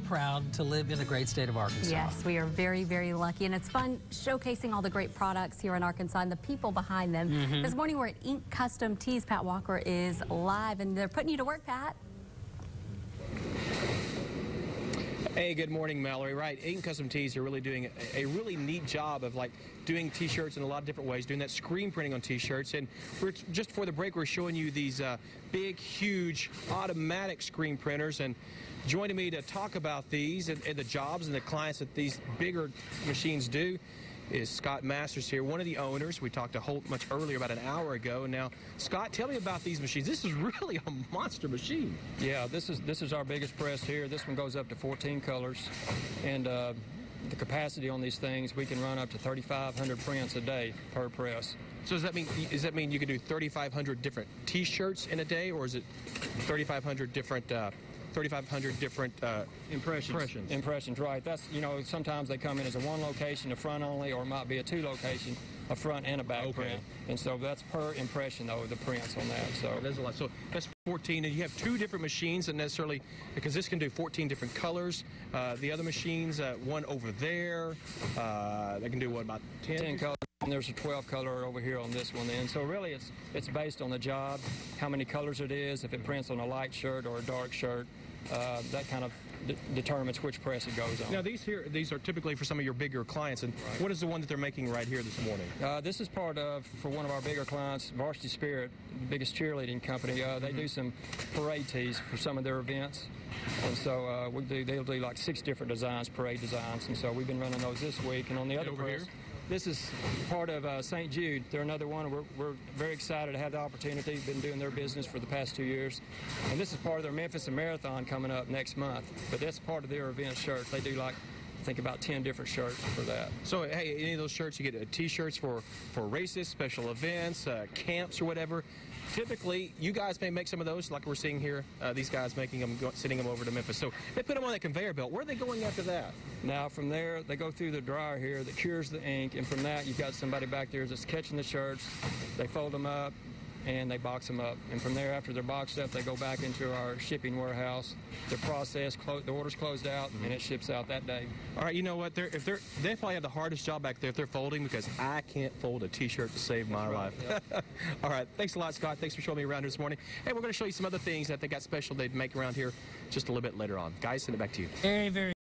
Proud to live in the great state of Arkansas. Yes, we are very, very lucky, and it's fun showcasing all the great products here in Arkansas and the people behind them. This morning we're at Ink Custom Tees. Pat Walker is live, and they're putting you to work, Pat. Hey, good morning, Mallory. Right, Ink Custom Tees are really doing a really neat job of doing t-shirts in a lot of different ways, doing that screen printing on t-shirts. And we're just before the break, we're showing you these big, huge automatic screen printers. And joining me to talk about these and the jobs and the clients that these bigger machines do is Scott Masters here, one of the owners. We talked to Holt much earlier, about an hour ago. Now, Scott, tell me about these machines. This is really a monster machine. Yeah, this is our biggest press here. This one goes up to 14 colors, and the capacity on these things, we can run up to 3,500 prints a day per press. So does that mean you can do 3,500 different T-shirts in a day, or is it 3,500 different? 3,500 different impressions, right? That's, you know, sometimes they come in as a one location, a front only, or it might be a two location, a front and a back print. And so that's per impression, though, the prints on that. So there's a lot. So that's 14, and you have two different machines, and necessarily because this can do 14 different colors. The other machines, one over there, they can do what, about 10 colors. And there's a 12 color over here on this one then. So really it's based on the job, how many colors it is, if it prints on a light shirt or a dark shirt. That kind of determines which press it goes on. Now these are typically for some of your bigger clients, and what is the one that they're making right here this morning? This is part of, for one of our bigger clients, Varsity Spirit, the biggest cheerleading company. They do some parade tees for some of their events. And so they'll do like 6 different designs, parade designs, and so we've been running those this week. And on the other press, this is part of St. Jude. They're another one. We're very excited to have the opportunity. Been doing their business for the past 2 years. And this is part of their Memphis Marathon coming up next month. But that's part of their event shirts. They do like, I think, about 10 different shirts for that. So, hey, any of those shirts, you get T-shirts for races, special events, camps or whatever. Typically, you guys may make some of those, like we're seeing here, these guys making them, sending them over to Memphis. So they put them on that conveyor belt. Where are they going after that? Now, from there, they go through the dryer here that cures the ink, and from that, you've got somebody back there that's catching the shirts. They fold them up, and they box them up. And from there, after they're boxed up, they go back into our shipping warehouse. They're processed, the order's closed out, and it ships out that day. All right, you know what? They probably have the hardest job back there if they're folding, because I can't fold a T-shirt to save my life. Yeah. All right, thanks a lot, Scott. Thanks for showing me around here this morning. Hey, we're going to show you some other things that they got special they'd make around here just a little bit later on. Guys, send it back to you. Very, very